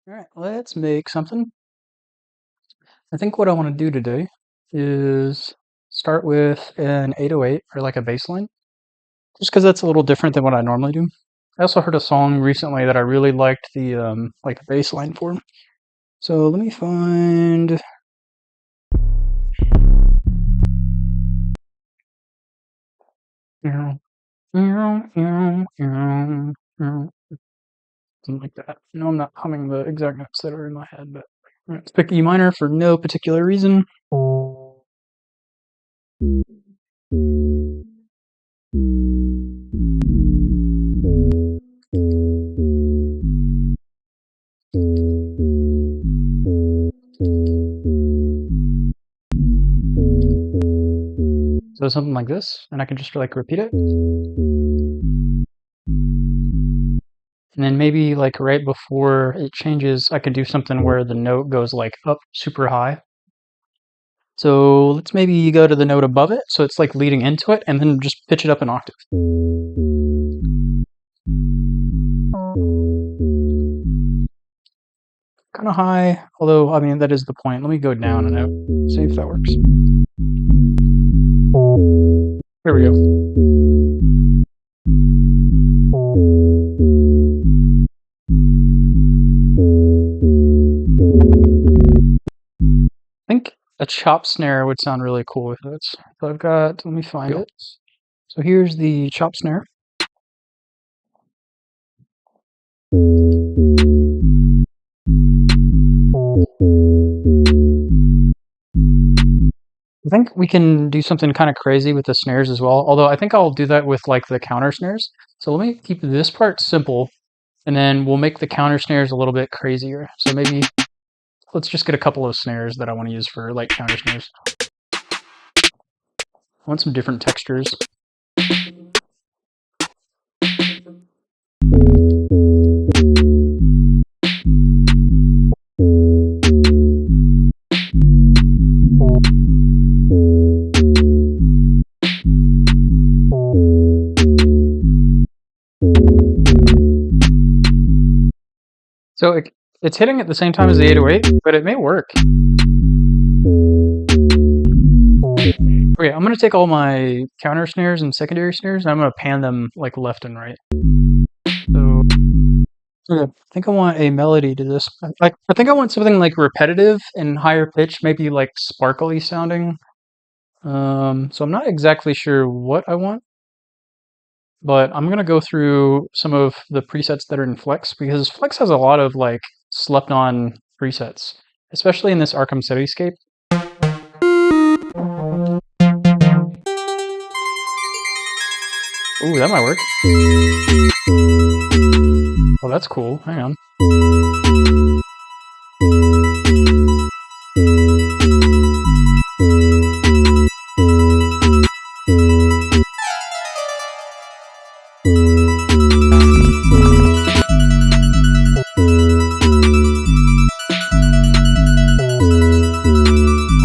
All right, let's make something. I think what I want to do today is start with an 808 or like a bass line, just because that's a little different than what I normally do. I also heard a song recently that I really liked the like the bass line for. So let me find. Something like that. No, I'm not humming the exact notes that are in my head, but let's pick E minor for no particular reason. So something like this, and I can just like repeat it. And then maybe like right before it changes, I could do something where the note goes like up super high. So let's maybe go to the note above it, so it's like leading into it, and then just pitch it up an octave. Kind of high, although, I mean, that is the point. Let me go down a note, see if that works. There we go. I think a chop snare would sound really cool with it. So I've got, let me find it. So here's the chop snare. I think we can do something kind of crazy with the snares as well, although I think I'll do that with like the counter snares. So let me keep this part simple, and then we'll make the counter snares a little bit crazier. So maybe let's just get a couple of snares that I want to use for like counter snares. I want some different textures. So it's hitting at the same time as the 808, but it may work. Okay, I'm gonna take all my counter snares and secondary snares, and I'm gonna pan them like left and right. So okay, I think I want a melody to this. I think I want something like repetitive and higher pitch, maybe like sparkly sounding. So I'm not exactly sure what I want, but I'm gonna go through some of the presets that are in Flex because Flex has a lot of like slept on presets, especially in this Arkham Cityscape. Ooh, that might work. Oh, that's cool. Hang on.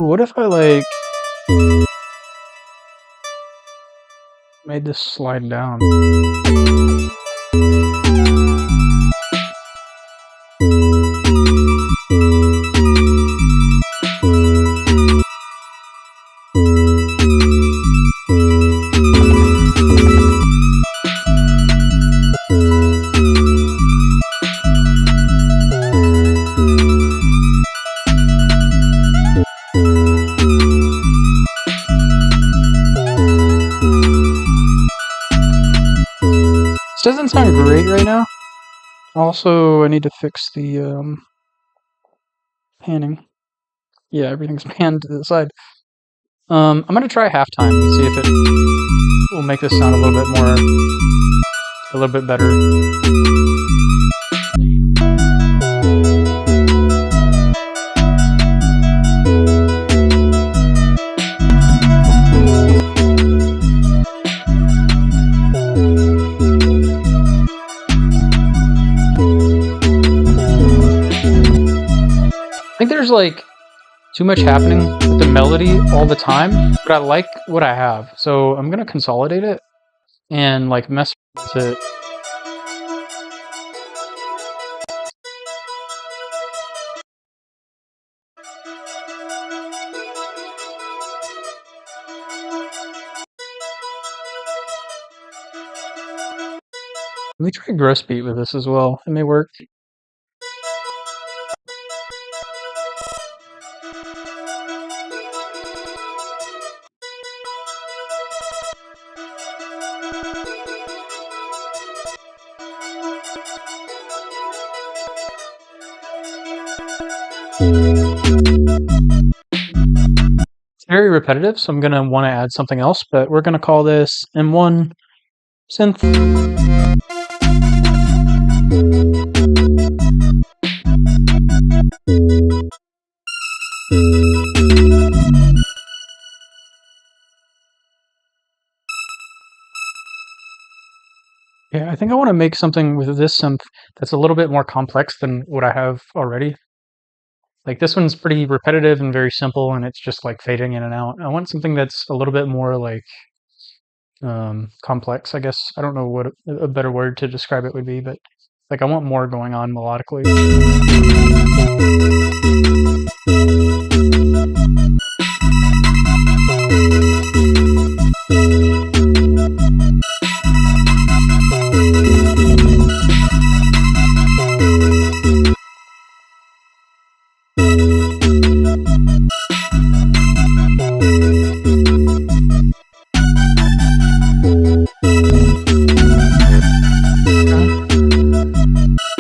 What if I like made this slide down? This doesn't sound great right now. Also, I need to fix the panning. Yeah, everything's panned to the side. I'm gonna try halftime and see if it will make this sound a little bit better. I think there's like too much happening with the melody all the time, but I like what I have. So I'm gonna consolidate it and like mess with it. Let me try gross beat with this as well. It may work. It's very repetitive, so I'm going to want to add something else, but we're going to call this M1 synth. Yeah, I think I want to make something with this synth that's a little bit more complex than what I have already. Like this one's pretty repetitive and very simple, and it's just like fading in and out. I want something that's a little bit more like complex, I guess. I don't know what a better word to describe it would be, but like I want more going on melodically.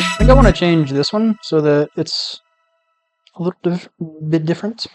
I think I want to change this one so that it's a little bit different.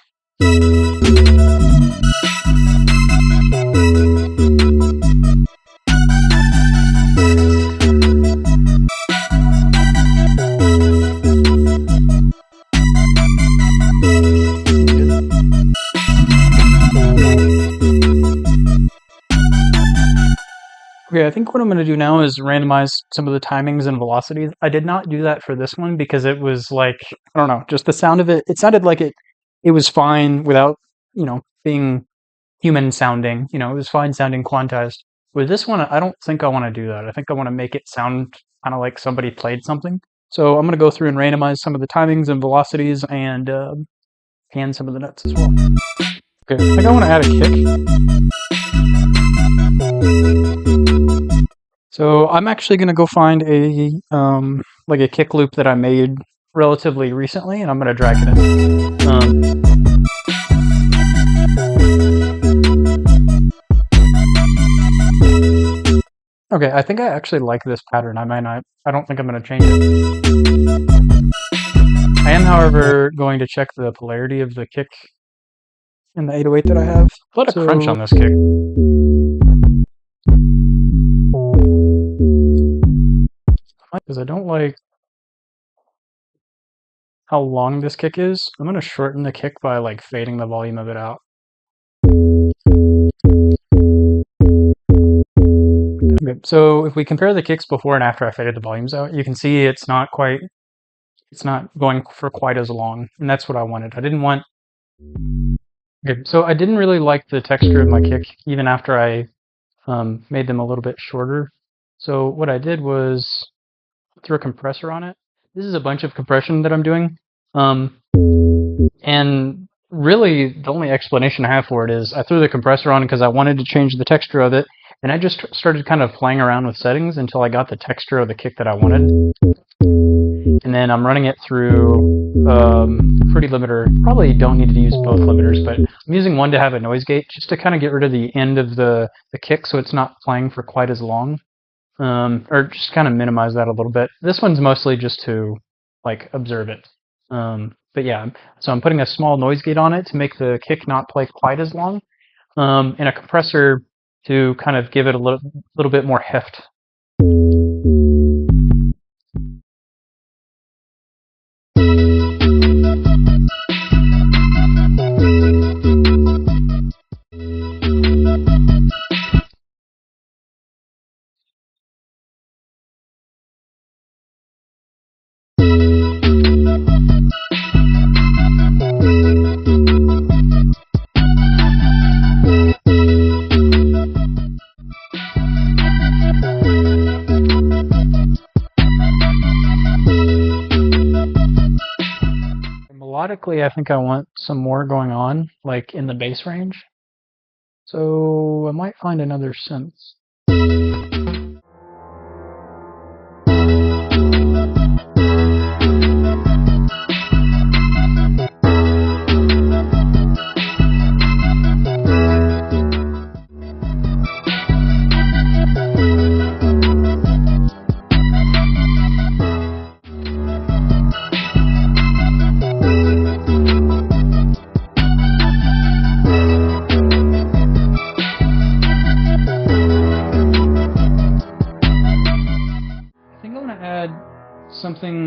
Okay, I think what I'm going to do now is randomize some of the timings and velocities. I did not do that for this one because it was like, I don't know, just the sound of it. It sounded like it was fine without, being human sounding. It was fine sounding quantized. With this one, I don't think I want to do that. I think I want to make it sound kind of like somebody played something. So I'm going to go through and randomize some of the timings and velocities and pan some of the notes as well. Okay, I think I want to add a kick. So I'm actually going to go find a like a kick loop that I made relatively recently, and I'm going to drag it in. Okay, I think I actually like this pattern. I don't think I'm going to change it. I am, however, going to check the polarity of the kick in the 808 that I have. A lot of crunch on this kick. Because I don't like how long this kick is. I'm going to shorten the kick by like fading the volume of it out. Okay, so if we compare the kicks before and after I faded the volumes out, you can see it's not going for quite as long, and that's what I wanted. I didn't want... Okay, so I didn't really like the texture of my kick even after I made them a little bit shorter. So what I did was throw a compressor on it. This is a bunch of compression that I'm doing. And really the only explanation I have for it is I threw the compressor on because I wanted to change the texture of it, and I just started kind of playing around with settings until I got the texture of the kick that I wanted. And then I'm running it through pretty limiter. Probably don't need to use both limiters, but I'm using one to have a noise gate just to kind of get rid of the end of the kick so it's not playing for quite as long. Or just kind of minimize that a little bit. This one's mostly just to like observe it. But yeah, so I'm putting a small noise gate on it to make the kick not play quite as long, and a compressor to kind of give it a little bit more heft. Melodically, I think I want some more going on, like in the bass range. So I might find another synth.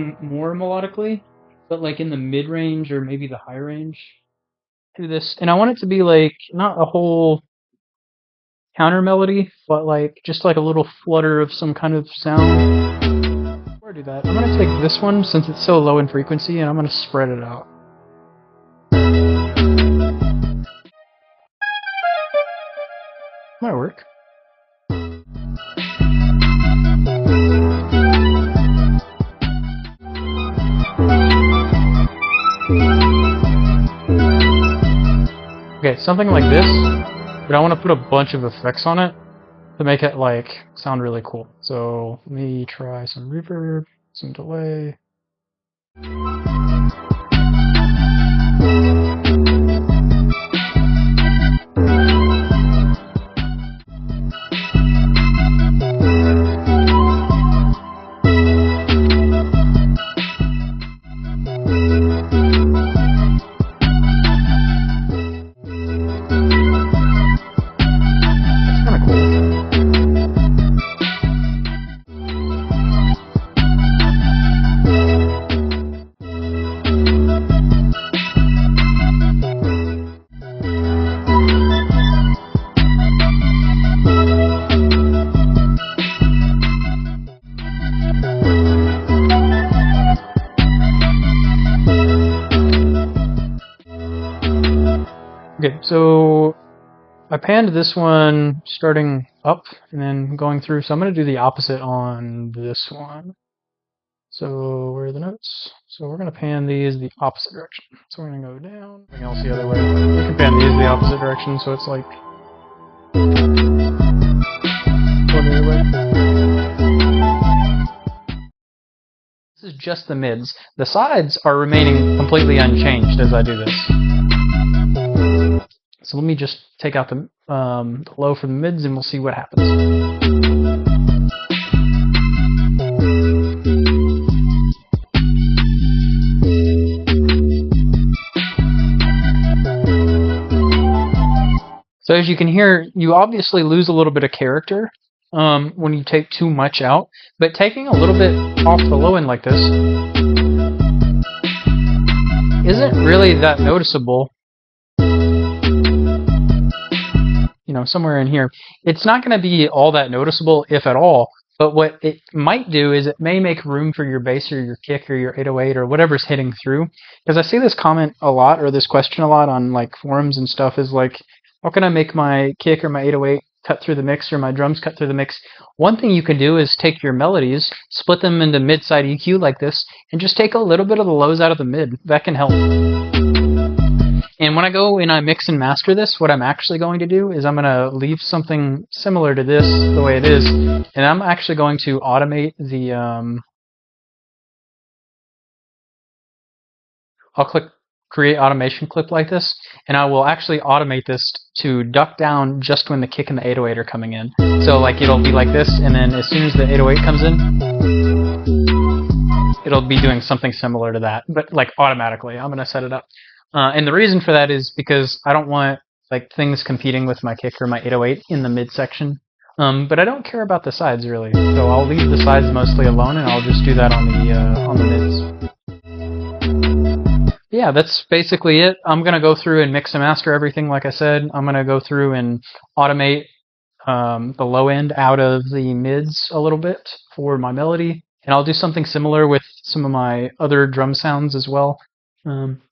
something more melodically, but like in the mid range or maybe the high range. Do this, and I want it to be like not a whole counter melody, but like just like a little flutter of some kind of sound. Before I do that, I'm gonna take this one since it's so low in frequency, and I'm gonna spread it out. Might work. Okay, something like this, but I want to put a bunch of effects on it to make it like sound really cool. So let me try some reverb, some delay. Okay, so I panned this one starting up and then going through, so I'm going to do the opposite on this one. So where are the notes? So we're going to pan these the opposite direction. So we're going to go down, everything else the other way. We can pan these the opposite direction, so it's like the other way. This is just the mids. The sides are remaining completely unchanged as I do this. So let me just take out the low from the mids and we'll see what happens. So as you can hear, you obviously lose a little bit of character when you take too much out, but taking a little bit off the low end like this isn't really that noticeable. You know, somewhere in here. It's not going to be all that noticeable, if at all, but what it might do is it may make room for your bass or your kick or your 808 or whatever's hitting through. Because I see this comment a lot, or this question a lot on like forums and stuff, is like, how can I make my kick or my 808 cut through the mix or my drums cut through the mix? One thing you can do is take your melodies, split them into mid-side EQ like this, and just take a little bit of the lows out of the mid. That can help. And when I go and I mix and master this, what I'm actually going to do is I'm going to leave something similar to this the way it is, and I'm actually going to automate the, I'll click create automation clip like this, and I will actually automate this to duck down just when the kick and the 808 are coming in. So like it'll be like this, and then as soon as the 808 comes in, it'll be doing something similar to that, but like automatically. I'm going to set it up. And the reason for that is because I don't want like things competing with my kick or my 808 in the midsection. But I don't care about the sides really, so I'll leave the sides mostly alone, and I'll just do that on the mids. Yeah, that's basically it. I'm gonna go through and mix and master everything. Like I said, I'm gonna go through and automate the low end out of the mids a little bit for my melody, and I'll do something similar with some of my other drum sounds as well.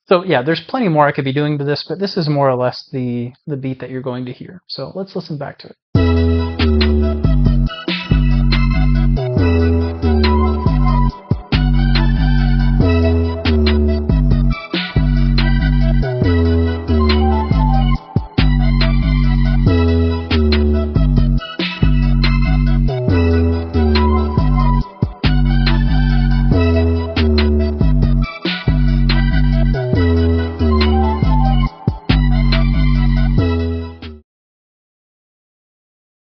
So yeah, there's plenty more I could be doing to this, but this is more or less the beat that you're going to hear. So let's listen back to it.